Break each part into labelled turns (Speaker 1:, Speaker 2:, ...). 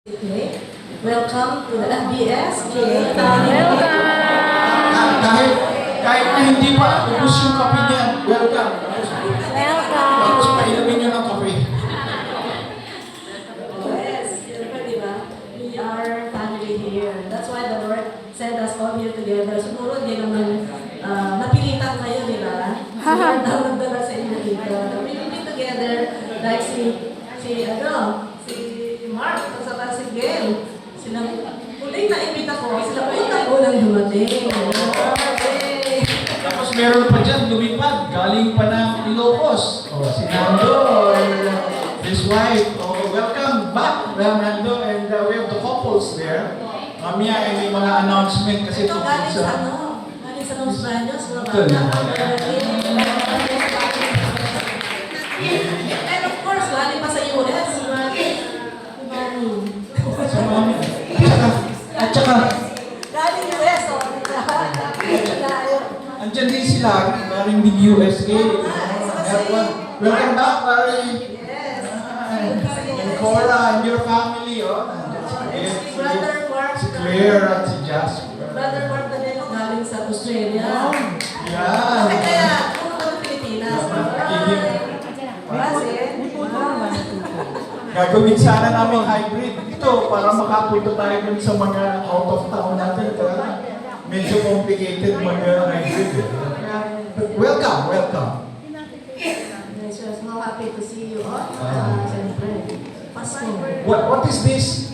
Speaker 1: Okay. Welcome to the FBS.
Speaker 2: Kahit na hindi pa, ubus yung kape niya. Welcome. Tapos pailamin niyo ng kape.
Speaker 1: Yes, diba? We are family here. That's why the Lord sent us all here together. Siguro hindi naman napilitan kayo, di ba? Siguro daw nagdala sa inyo dito. We will be together like si Mark, at saka si Gail. Silang huling na-invita ko, sila po yung unang dumating.
Speaker 2: Tapos meron pa dyan, lumipad. Galing pa ng Ilocos. Si Nando and his wife. Welcome back, Nando. And we have the couples there. Mamaya ay may mga announcement kasi
Speaker 1: Ito galing sa galing sa Los Baños, mga bata. And of course, galing pa sa US,
Speaker 2: Sa mami. At saka,
Speaker 1: galing US,
Speaker 2: andyan din sila, galing din USA. Welcome back, Larry.
Speaker 1: Yes.
Speaker 2: And Cora and your family,
Speaker 1: Brother Mark.
Speaker 2: Si Claire at si Jasper.
Speaker 1: Brother Mark na din galing sa Australia.
Speaker 2: Yan.
Speaker 1: Bakit kaya pumunta ng Pilipinas? Kasi,
Speaker 2: Gagawin sana namin hybrid ito para makapunta tayo dun sa mga out of town natin. Kaya medyo complicated mag-hybrid. But welcome.
Speaker 1: yes, so happy to see you all. Siyempre, Pasko.
Speaker 2: What is this?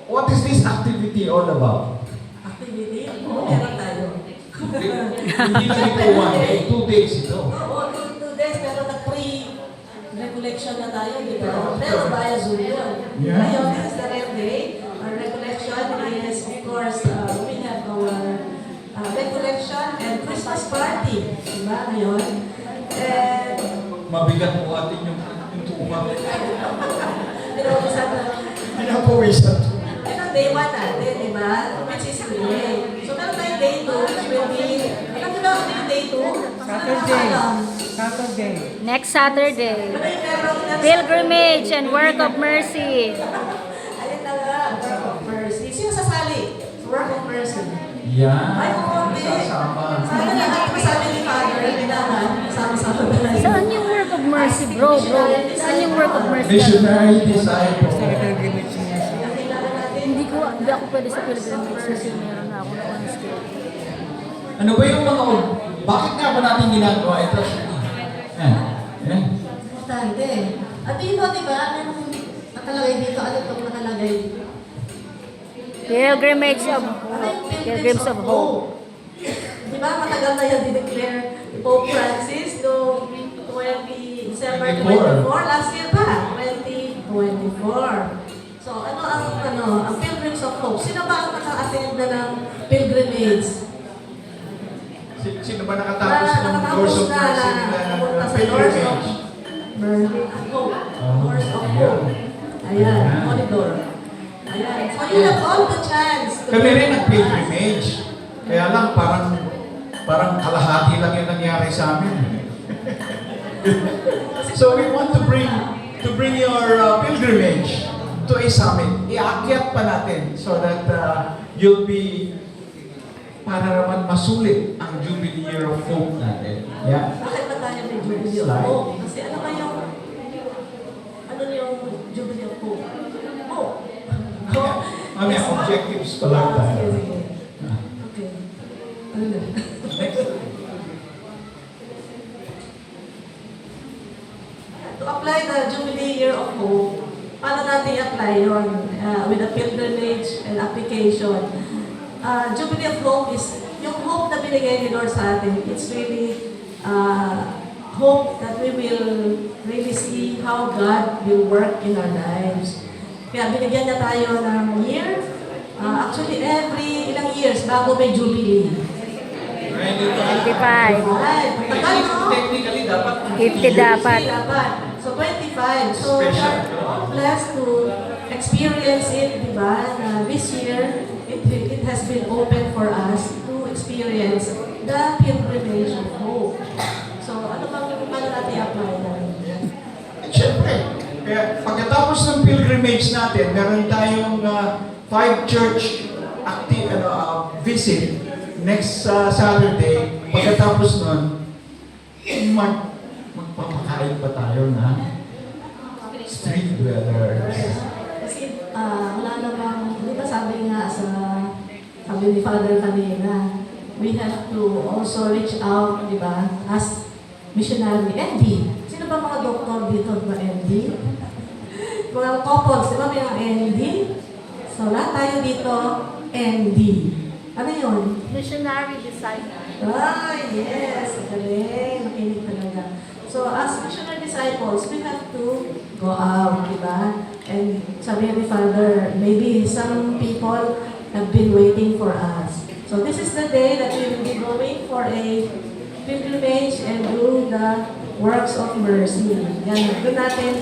Speaker 2: What is this activity all about?
Speaker 1: Activity? Oo, meron tayo.
Speaker 2: Hindi lang ito 1 day, 2 days ito.
Speaker 1: Oo, 2 days, pero nag-pre-recollection na tayo, di ba? Pero via Zoom yun.
Speaker 2: Yeah.
Speaker 1: Ngayon, this is the real day. Our recollection is, of course, we have our recollection and Christmas party. Diba, ngayon? And,
Speaker 2: Mabigat po atin yung tuwa.
Speaker 1: pinag-uusap na,
Speaker 2: Pinapawisan.
Speaker 1: ito day 1 natin, di ba? Which is today. So, meron tayong day 2, which will be, alam mo ba ano yung day 2?
Speaker 3: Saturday.
Speaker 4: Next Saturday,
Speaker 1: Ano yung meron na
Speaker 4: pilgrimage and work of mercy.
Speaker 1: Ayun na nga, work of mercy. Sino sasali? Work of mercy.
Speaker 2: Yan.
Speaker 1: Ay, okay.
Speaker 2: Sasama.
Speaker 1: Sana na natin masabi ni Father, kailangan sama-sama tayo.
Speaker 4: Saan yung work of mercy, bro? Saan yung work of mercy?
Speaker 2: Missionary disciple.
Speaker 1: Kailangan natin.
Speaker 4: Hindi ako pwede sa pilgrimage kasi meron na ako na on schedule.
Speaker 2: Ano ba yung mga bakit nga ba natin ginagawa ito?
Speaker 1: Importante. At dito, di ba, anong nakalagay dito? Ano itong nakalagay?
Speaker 4: Pilgrimage of
Speaker 1: Ano yung
Speaker 4: Pilgrims of Hope.
Speaker 1: Di ba, matagal na yan dineclare ni Pope Francis noong 20 December 24. Last year pa, 2024. So, ang Pilgrims of Hope. Sino ba ang naka-attend na ng pilgrimage?
Speaker 2: Sino ba nakatapos ng course of mercy na pilgrimage?
Speaker 1: Doors of Hope. Ayan, Holy Door. Ayan. So, you have all the chance.
Speaker 2: Kami rin nag-pilgrimage. Kaya lang parang kalahati lang yung nangyari sa amin. So we want to bring your pilgrimage to a summit. Iakyat pa natin so that you'll be para naman masulit ang Jubilee Year of Hope natin. Yeah.
Speaker 1: Bakit ba tayo may Jubilee of Hope? Kasi ano yung Jubilee of Hope? Hope.
Speaker 2: Mami, objectives pa lang tayo.
Speaker 1: Sige. Okay. Ano na? To apply the Jubilee Year of Hope, paano natin i-apply yun? With a pilgrimage and application. Jubilee of Hope is yung hope na binigay ni Lord sa atin. It's really hope that we will really see how God will work in our lives. Kaya binigyan niya tayo ng year. Actually, every ilang years bago may Jubilee.
Speaker 4: 25.
Speaker 1: Right. Tagal, no?
Speaker 2: Technically, dapat
Speaker 4: 50 dapat.
Speaker 1: So, 25. So, we are blessed to experience it, di ba? This year, it has been open for us to experience the pilgrimage of hope. So, paano natin i-apply na?
Speaker 2: Siyempre, Kaya pagkatapos ng pilgrimage natin, meron tayong 5 church visit next Saturday. Pagkatapos nun, magpapakain pa tayo na street dwellers.
Speaker 1: Kasi wala namang, di ba sabi nga sabi ni Father kanina, we have to also reach out, di ba, as missionary. ND. Sino ba mga doktor dito ba ND? Mga couples, di ba may mga ND? So lahat tayo dito, ND. Ano yun?
Speaker 4: Missionary disciple.
Speaker 1: Ah, yes. Galing. Makinig talaga. So, as missionary disciples, we have to go out, di ba? And sabi ni Father, maybe some people have been waiting for us. So, this is the day that we will be going for a pilgrimage and do the works of mercy. Yan, doon natin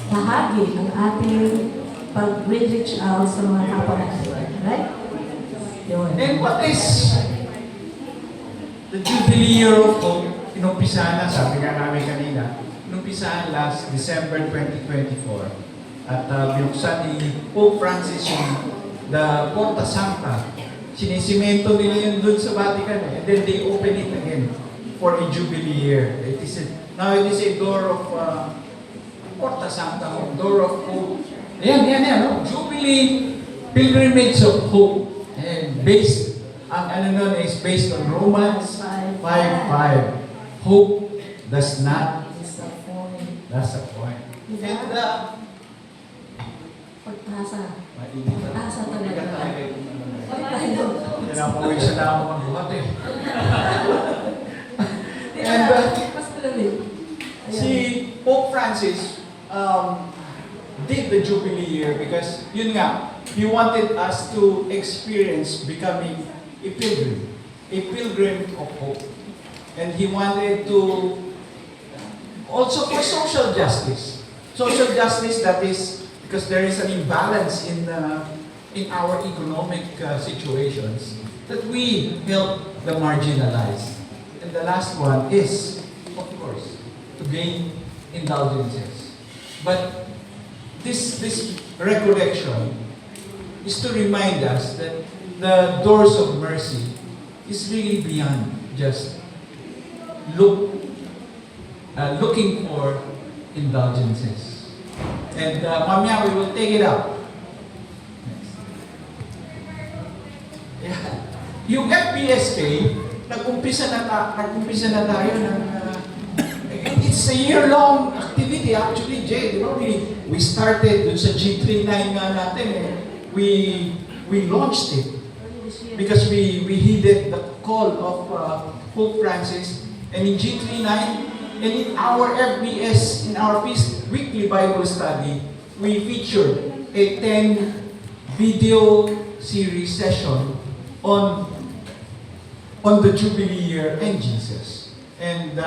Speaker 1: bahagi ang ating pag-reach out sa mga kapwa natin. Right? Yun.
Speaker 2: And what is the Jubilee Year of Hope? Inumpisahan na, sabi nga namin kanina, inumpisahan last December 2024. At binuksan ni Pope Francis yung the Porta Santa. Sinisimento nila yun dun sa Vatican. And then they open it again for a Jubilee year. Now it is a door of Porta Santa, door of hope. Ayan, no? Jubilee Pilgrimage of Hope. And based, ang ano nun is based on Romans 5:5. Hope does not
Speaker 1: Disappoint.
Speaker 2: That's the point. And
Speaker 1: Pagpasa.
Speaker 2: mainit na.
Speaker 1: Pagpasa talaga.
Speaker 2: Yan ang mawin sa naman magbuhat eh. And
Speaker 1: Mas malamig.
Speaker 2: si Pope Francis did the Jubilee year because yun nga, he wanted us to experience becoming a pilgrim of hope. And he wanted to also for social justice. Social justice that is because there is an imbalance in our economic situations that we help the marginalized. And the last one is, of course, to gain indulgences. But this recollection is to remind us that the doors of mercy is really beyond just looking for indulgences. And mamaya we will take it up. Next. Yeah. Yung FBSK, nag-umpisa na tayo ng it's a year-long activity actually, Jay. You know, we started dun sa G39 nga natin eh. We launched it because we heeded the call of Pope Francis. And in G39, and in our FBS, in our weekly Bible study, we featured a 10-video series session on the Jubilee year and Jesus. And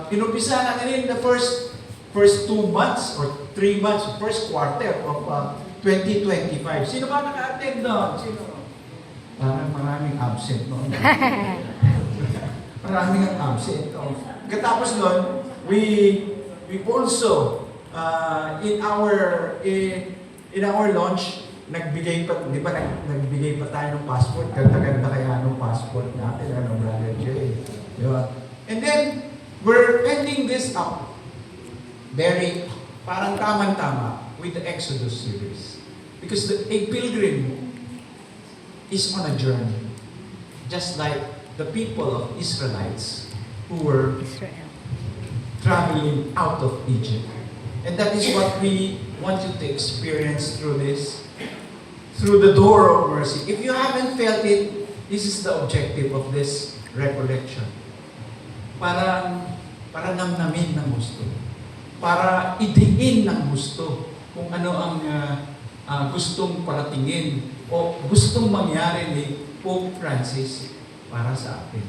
Speaker 2: inumpisa natin in the first 2 months or 3 months, first quarter of 2025. Sino ba naka-attend doon? Sino? Parang maraming absent noon. Maraming ang absent. Katapos nun, we also in our launch nagbigay pa, di ba nagbigay pa tayo ng passport. Ganda-ganda kaya ng passport natin, Brother Jay. Diba? And then we're ending this up very parang tama-tama with the Exodus series. Because a pilgrim is on a journey. Just like the people of Israelites who were traveling out of Egypt. And that is what we want you to experience through the door of mercy. If you haven't felt it, this is the objective of this recollection. Para namnamin ng gusto. Para idiin ng gusto kung ano ang gustong paratingin o gustong mangyari ni Pope Francis para sa atin.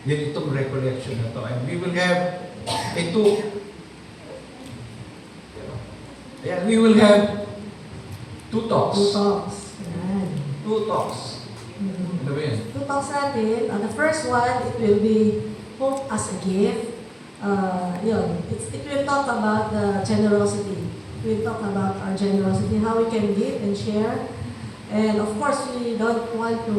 Speaker 2: Yan itong recollection na to. And we will have two talks.
Speaker 1: Yan.
Speaker 2: Two talks. Ano ba yan?
Speaker 1: Two talks natin. The first one, it will be Hope as a Gift. It will talk about the generosity we'll talk about our generosity, how we can give and share. And of course, we don't want to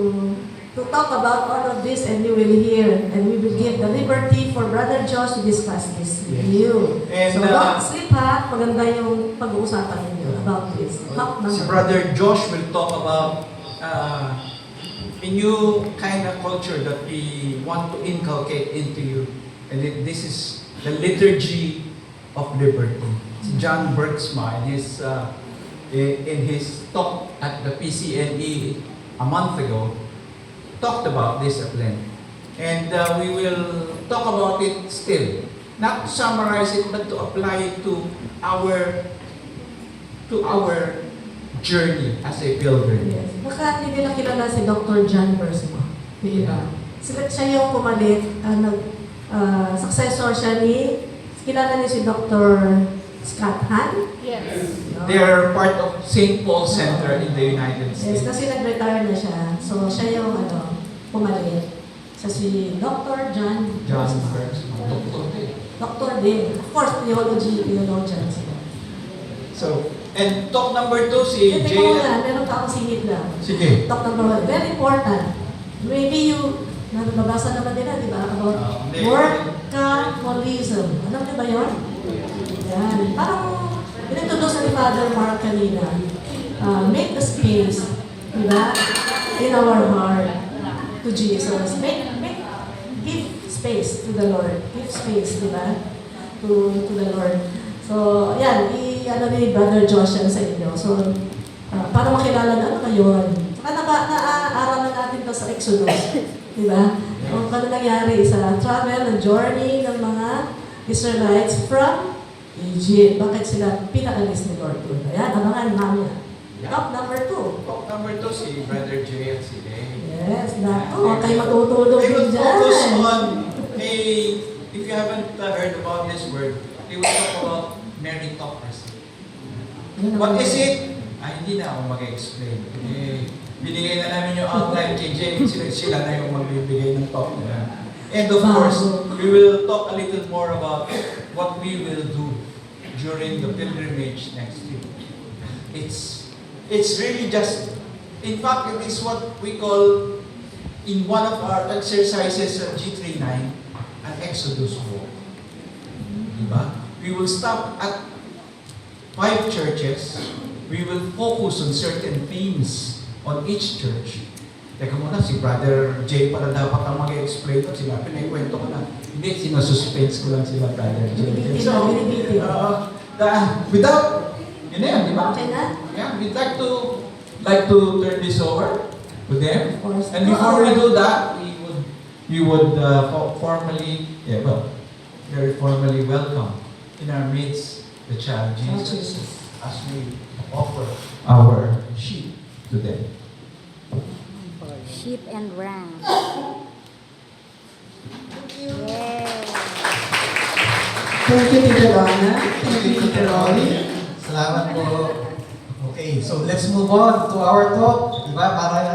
Speaker 1: talk about all of this, and you will hear, and we will give the liberty for Brother Josh to discuss this with you.
Speaker 2: And,
Speaker 1: So don't sleep ha, maganda yung pag-uusapan ninyo about this. Talk
Speaker 2: Si
Speaker 1: number.
Speaker 2: Brother Josh will talk about a new kind of culture that we want to inculcate into you. And this is the liturgy of liberty. Si John Bergsma in his talk at the PCNE a month ago talked about this at length. And we will talk about it still. Not to summarize it, but to apply it to our journey as a pilgrim.
Speaker 1: Yes. Baka hindi nila kilala si Dr. John Bersma. Di ba? Siya yung pumalit, successor siya ni, kilala niyo si Dr. Scott Hahn?
Speaker 4: Yes.
Speaker 2: They are part of St. Paul Center in the United
Speaker 1: Yes,
Speaker 2: States.
Speaker 1: kasi nag-retire na siya. So, siya yung pumalit. Siya si Dr. John
Speaker 2: John
Speaker 1: Bersma.
Speaker 2: Bergsma.
Speaker 1: Doctor din. Of course, theologian siya.
Speaker 2: So, and talk number 2, si
Speaker 1: Ito
Speaker 2: Jay.
Speaker 1: ko na, meron ka akong singit lang.
Speaker 2: Sige.
Speaker 1: Talk number 1, very important. Maybe you, nababasa naman nila, di ba? About
Speaker 2: Hindi.
Speaker 1: workaholism. Alam niyo ba yun? Yan. Parang, inintroduce ni Father Mark kanina. Make the space, di ba? In our heart to Jesus. Give space to the Lord. Give space, di ba? To the Lord. So, yan, ano ni Brother Josh yan sa inyo. So, para makilala na ano kayo. Saka naaaralan natin to sa Exodus. Di ba? Kung ano nangyari sa travel and journey ng mga Israelites from Egypt. Bakit sila pinaalis ni Lord doon? Ayan, abangan namin. Top number 2.
Speaker 2: Talk number 2, si Brother Jay at si Day.
Speaker 1: Yes, naku, huwag kayo matutulog
Speaker 2: They will
Speaker 1: din
Speaker 2: focus
Speaker 1: dyan.
Speaker 2: on if you haven't heard about this word, they will talk about meritocracy. What is it? Hindi na ako mag-explain. Binigay na namin yung outline kay Jay, sila na yung magbibigay ng talk nila. And of course, we will talk a little more about what we will do during the pilgrimage next week. It's really just, in fact, it is what we call, in one of our exercises at G39, an Exodus walk. Diba? We will stop at 5 churches. We will focus on certain themes on each church. Teka muna, si Brother Jay pala dapat ang mag-explain ko. Sila, pinakwento ko na. Hindi, sinasuspense ko lang sila, Brother Jay. So, without, yun na yan, di ba?
Speaker 1: Okay na?
Speaker 2: Yeah, we'd like to turn this over to them.
Speaker 1: Of course.
Speaker 2: And before we do that, we would formally, very formally welcome in our midst the child Jesus as we offer our sheep to them.
Speaker 4: Sheep and ram. Yay!
Speaker 5: Thank you, Tita Donna. Thank you, Tita Rolly. Salamat po. Okay, so let's move on to our talk. Diba? Para